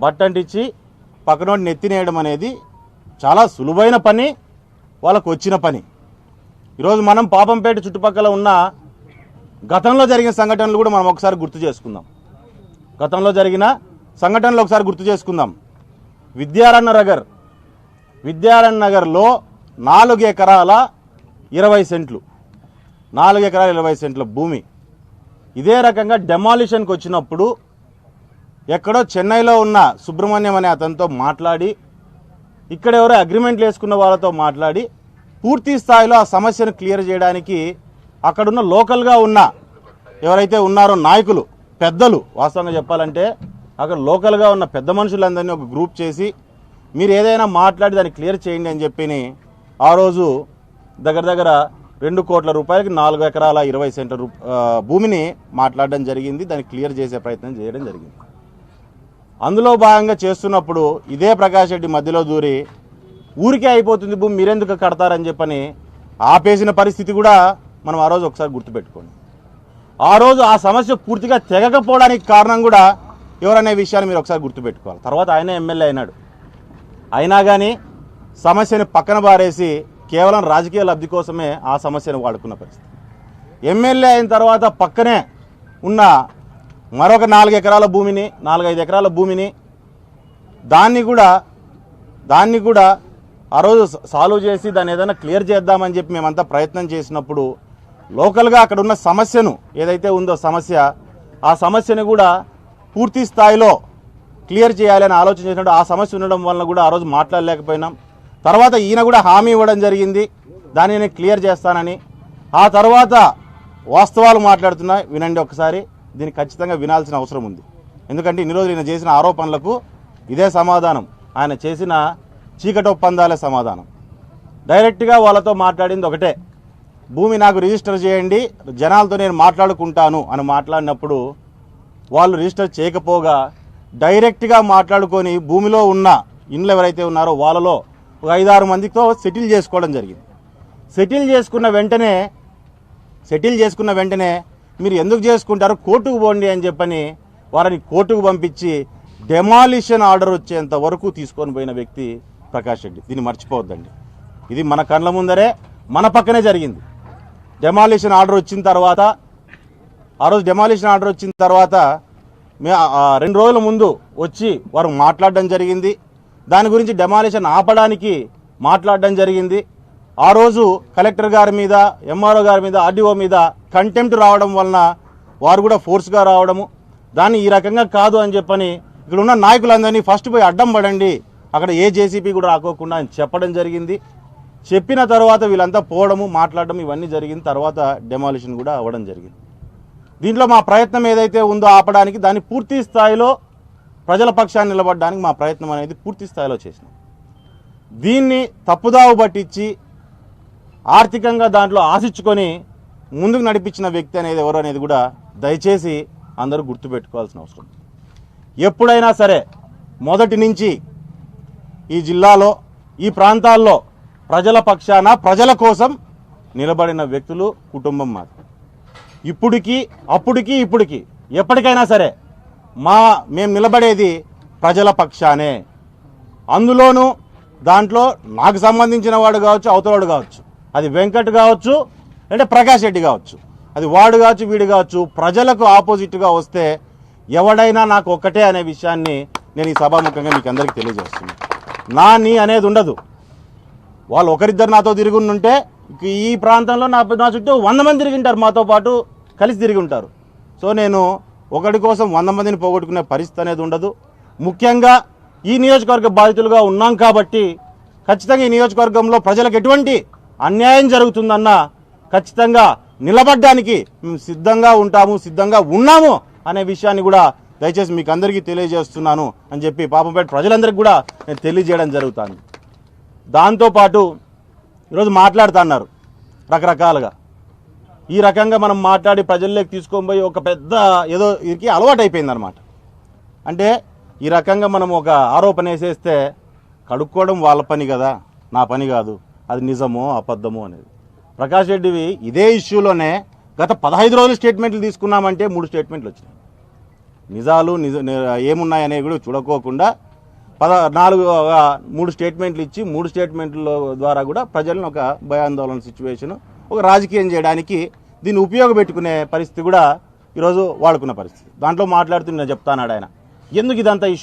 బట్టంటిచ్చి పక్కనోటి నెత్తినేయడం అనేది చాలా సులువైన పని, వాళ్ళకు వచ్చిన పని. ఈరోజు మనం పాపంపేట చుట్టుపక్కల ఉన్న గతంలో జరిగిన సంఘటనలు కూడా మనం ఒకసారి గుర్తు చేసుకుందాం. గతంలో జరిగిన సంఘటనలు ఒకసారి గుర్తు చేసుకుందాం. విద్యారణ్య నగర్లో 4 ఎకరాల 20 సెంట్లు 4 ఎకరాల 20 సెంట్ల భూమి ఇదే రకంగా డెమాలిషన్కి వచ్చినప్పుడు ఎక్కడో చెన్నైలో ఉన్న సుబ్రహ్మణ్యం అనే అతనితో మాట్లాడి, ఇక్కడ ఎవరో అగ్రిమెంట్లు వేసుకున్న వాళ్ళతో మాట్లాడి పూర్తి స్థాయిలో ఆ సమస్యను క్లియర్ చేయడానికి అక్కడున్న లోకల్గా ఉన్న ఎవరైతే ఉన్నారో నాయకులు, పెద్దలు, వాస్తవంగా చెప్పాలంటే అక్కడ లోకల్గా ఉన్న పెద్ద మనుషులందరినీ ఒక గ్రూప్ చేసి మీరు ఏదైనా మాట్లాడి దాన్ని క్లియర్ చేయండి అని చెప్పి ఆ రోజు దగ్గర 2 కోట్ల రూపాయలకి 4 ఎకరాల 20 సెంట్ల భూమిని మాట్లాడడం జరిగింది. దాన్ని క్లియర్ చేసే ప్రయత్నం చేయడం జరిగింది. అందులో భాగంగా చేస్తున్నప్పుడు ఇదే ప్రకాష్ రెడ్డి మధ్యలో దూరి ఊరికే అయిపోతుంది భూమి మీరెందుకు కడతారని చెప్పని ఆపేసిన పరిస్థితి కూడా మనం ఆ రోజు ఒకసారి గుర్తుపెట్టుకోండి. ఆ రోజు ఆ సమస్య పూర్తిగా తెగకపోవడానికి కారణం కూడా ఎవరనే విషయాన్ని మీరు ఒకసారి గుర్తుపెట్టుకోవాలి. తర్వాత ఆయన ఎమ్మెల్యే అయినాడు. అయినా కానీ సమస్యని పక్కన బారేసి కేవలం రాజకీయ లబ్ధి కోసమే ఆ సమస్యను వాడుకున్న పరిస్థితి. ఎమ్మెల్యే అయిన తర్వాత పక్కనే ఉన్న మరొక 4 ఎకరాల భూమిని 4-5 ఎకరాల భూమిని దాన్ని కూడా ఆ రోజు సాల్వ్ చేసి దాన్ని ఏదైనా క్లియర్ చేద్దామని చెప్పి మేమంతా ప్రయత్నం చేసినప్పుడు లోకల్గా అక్కడ ఉన్న సమస్యను ఏదైతే ఉందో ఆ సమస్యను కూడా పూర్తి స్థాయిలో క్లియర్ చేయాలని ఆలోచన చేసినప్పుడు ఆ సమస్య ఉండడం వలన కూడా ఆ రోజు మాట్లాడలేకపోయినాం. తర్వాత ఈయన కూడా హామీ ఇవ్వడం జరిగింది దాన్ని నేను క్లియర్ చేస్తానని. ఆ తర్వాత వాస్తవాలు మాట్లాడుతున్నాయి, వినండి ఒకసారి. దీన్ని ఖచ్చితంగా వినాల్సిన అవసరం ఉంది. ఎందుకంటే ఇన్ని రోజులు ఈయన చేసిన ఆరోపణలకు ఇదే సమాధానం, ఆయన చేసిన చీకటి ఒప్పందాలే సమాధానం. డైరెక్ట్గా వాళ్ళతో మాట్లాడింది ఒకటే, భూమి నాకు రిజిస్టర్ చేయండి, జనాలతో నేను మాట్లాడుకుంటాను అని మాట్లాడినప్పుడు వాళ్ళు రిజిస్టర్ చేయకపోగా డైరెక్ట్గా మాట్లాడుకొని భూమిలో ఉన్న ఇండ్లు ఎవరైతే ఉన్నారో వాళ్ళలో ఒక 5-6 మందితో సెటిల్ చేసుకోవడం జరిగింది. సెటిల్ చేసుకున్న వెంటనే మీరు ఎందుకు చేసుకుంటారో కోర్టుకు పోండి అని చెప్పని వారిని కోర్టుకు పంపించి డెమాలిషన్ ఆర్డర్ వచ్చేంత వరకు తీసుకొని పోయిన వ్యక్తి ప్రకాష్ రెడ్డి. దీన్ని మర్చిపోవద్దండి. ఇది మన కళ్ళ ముందరే మన పక్కనే జరిగింది. డెమాలిషన్ ఆర్డర్ వచ్చిన తర్వాత ఆ రోజు 2 రోజుల ముందు వచ్చి వారు మాట్లాడడం జరిగింది. దాని గురించి డెమాలిషన్ ఆపడానికి మాట్లాడడం జరిగింది. ఆ రోజు కలెక్టర్ గారి మీద, ఎంఆర్ఓ గారి మీద, ఆర్డీఓ మీద కంటెంప్ట్ రావడం వలన వారు కూడా ఫోర్స్గా రావడము, దాన్ని ఈ రకంగా కాదు అని చెప్పని ఇక్కడ ఉన్న నాయకులందరినీ ఫస్ట్ పోయి అడ్డం పడండి, అక్కడ ఏ జేసీపీ కూడా రాకోకుండా అని చెప్పడం జరిగింది. చెప్పిన తర్వాత వీళ్ళంతా పోవడము, మాట్లాడడం ఇవన్నీ జరిగిన తర్వాత డెమాలిషన్ కూడా అవ్వడం జరిగింది. దీంట్లో మా ప్రయత్నం ఏదైతే ఉందో ఆపడానికి, దాన్ని పూర్తి స్థాయిలో ప్రజల పక్షాన్ని నిలబడడానికి మా ప్రయత్నం అనేది పూర్తి స్థాయిలో చేసినాం. దీన్ని తప్పుదావు పట్టించి ఆర్థికంగా దాంట్లో ఆశించుకొని ముందుకు నడిపించిన వ్యక్తి అనేది ఎవరు అనేది కూడా దయచేసి అందరూ గుర్తుపెట్టుకోవాల్సిన అవసరం. ఎప్పుడైనా సరే మొదటి నుంచి ఈ జిల్లాలో, ఈ ప్రాంతాల్లో ప్రజల పక్షాన, ప్రజల కోసం నిలబడిన వ్యక్తులు కుటుంబం మాది. ఇప్పటికీ ఎప్పటికైనా సరే మేము నిలబడేది ప్రజల పక్షానే. అందులోనూ దాంట్లో నాకు సంబంధించిన వాడు కావచ్చు, అవతలవాడు కావచ్చు, అది వెంకట్ కావచ్చు, అంటే ప్రకాష్ రెడ్డి కావచ్చు, అది వాడు కావచ్చు, వీడు కావచ్చు, ప్రజలకు ఆపోజిట్గా వస్తే ఎవడైనా నాకు ఒక్కటే అనే విషయాన్ని నేను ఈ సభాముఖంగా మీకు అందరికీ తెలియజేస్తున్నాను. నీ అనేది ఉండదు. వాళ్ళు ఒకరిద్దరు నాతో తిరిగి ఉంటే ఈ ప్రాంతంలో నా చుట్టూ 100 మంది తిరిగింటారు, మాతో పాటు కలిసి తిరిగి ఉంటారు. సో నేను ఒకటి కోసం 100 మందిని పోగొట్టుకునే పరిస్థితి అనేది ఉండదు. ముఖ్యంగా ఈ నియోజకవర్గ బాధితులుగా ఉన్నాం కాబట్టి ఖచ్చితంగా ఈ నియోజకవర్గంలో ప్రజలకు ఎటువంటి అన్యాయం జరుగుతుందన్నా ఖచ్చితంగా నిలబడడానికి మేము సిద్ధంగా ఉంటాము, సిద్ధంగా ఉన్నాము అనే విషయాన్ని కూడా దయచేసి మీకు అందరికీ తెలియజేస్తున్నాను అని చెప్పి పాపంపేట ప్రజలందరికీ కూడా నేను తెలియజేయడం జరుగుతుంది. దాంతోపాటు ఈరోజు మాట్లాడుతున్నారు రకరకాలుగా. ఈ రకంగా మనం మాట్లాడి ప్రజల్లోకి తీసుకొని పోయి ఒక పెద్ద ఏదో వీరికి అలవాటు అయిపోయిందనమాట. అంటే ఈ రకంగా మనం ఒక ఆరోపణ వేసేస్తే కడుక్కోవడం వాళ్ళ పని కదా, నా పని కాదు, అది నిజమో అబద్ధమో అనేది. ప్రకాష్ రెడ్డివి ఇదే ఇష్యూలోనే గత 15 రోజులు స్టేట్మెంట్లు తీసుకున్నామంటే 3 స్టేట్మెంట్లు వచ్చినాయి. నిజాలు ఏమున్నాయనేవి కూడా చూడకోకుండా 3 స్టేట్మెంట్లు ఇచ్చి 3 స్టేట్మెంట్ల ద్వారా కూడా ప్రజలను ఒక భయాందోళన సిచ్యువేషన్ ఒక రాజకీయం చేయడానికి దీన్ని ఉపయోగపెట్టుకునే పరిస్థితి కూడా ఈరోజు వాడుకున్న పరిస్థితి. దాంట్లో మాట్లాడుతూ నేను చెప్తానాడు ఆయన, ఎందుకు ఇదంతా ఇష్యూ